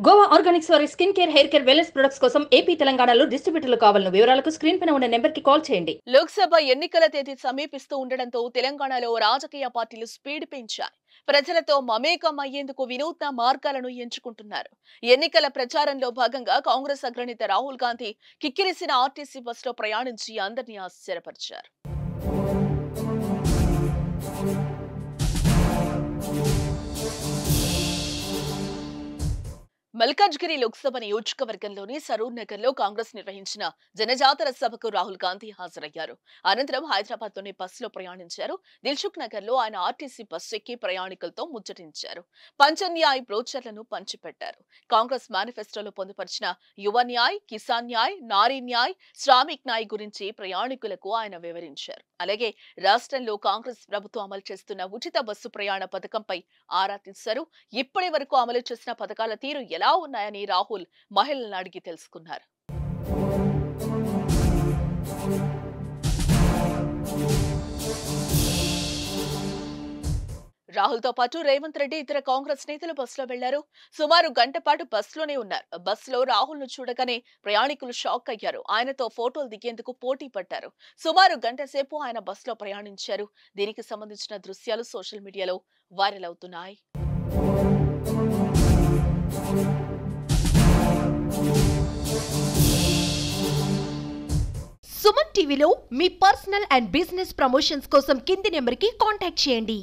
Goa Organics వారి skin care, hair care, wellness products కోసం AP, తెలంగాణలో డిస్ట్రిబ్యూటర్లు కావాలను వివరాలకు స్క్రీన్ పైన ఉన్న నెంబర్ కి కాల్ చేయండి. లోక్సభ ఎన్నికల తేదీ సమీపిస్తూ ఉండడంతో తెలంగాణలో రాజకీయ పార్టీలు స్పీడ్ పెంచాయి. ప్రజలతో మమేకం అయ్యేందుకు వినూత్న మార్గాలను ఎంచుకుంటున్నారు. ఎన్నికల ప్రచారంలో భాగంగా కాంగ్రెస్ అగ్రనేత రాహుల్ గాంధీ కిక్కిరిసిన ఆర్టీసీ బస్సులో ప్రయాణించి అందరినీ ఆశ్చర్యపరిచారు. మల్కాజ్గిరి లోక్సభ నియోజకవర్గంలోని సరూర్ నగర్ లో కాంగ్రెస్ నిర్వహించిన జనజాతర సభకు రాహుల్ గాంధీ హాజరయ్యారు. అనంతరం హైదరాబాద్ లోని బస్సులో ప్రయాణించారు. దిల్సుఖ్ నగర్ లో ఆయన ఆర్టీసీ బస్సు ఎక్కి ప్రయాణికులతో ముచ్చటించారు. పంచన్యాయ్ బ్రోచర్లను పంచిపెట్టారు. కాంగ్రెస్ మేనిఫెస్టోలో పొందుపరిచిన యువ న్యాయ్, కిసాన్ న్యాయ్, నారీ న్యాయ్, శ్రామిక్ న్యాయ్ గురించి ప్రయాణికులకు ఆయన వివరించారు. అలాగే రాష్ట్రంలో కాంగ్రెస్ ప్రభుత్వం అమలు చేస్తున్న ఉచిత బస్సు ప్రయాణ పథకంపై ఆరా తీశారు. ఇప్పటి వరకు అమలు చేసిన పథకాల తీరు ఎలా ఉన్నాయని రాహుల్ మహిళలను అడిగి తెలుసుకున్నారు. రాహుల్ తో పాటు రేవంత్ రెడ్డి ఇతర కాంగ్రెస్ నేతలు బస్సులో వెళ్లారు. సుమారు గంట పాటు బస్సులోనే ఉన్నారు. బస్సులో రాహుల్ ను చూడగానే ప్రయాణికులు షాక్ అయ్యారు. ఆయనతో ఫోటోలు దిగేందుకు పోటీ పడ్డారు. సుమారు గంట సేపు ఆయన బస్సులో ప్రయాణించారు. దీనికి సంబంధించిన దృశ్యాలు సోషల్ మీడియాలో వైరల్ అవుతున్నాయి. సుమన్ టీవీలో మీ పర్సనల్ అండ్ బిజినెస్ ప్రమోషన్స్ కోసం కింది నెంబర్కి కాంటాక్ట్ చేయండి.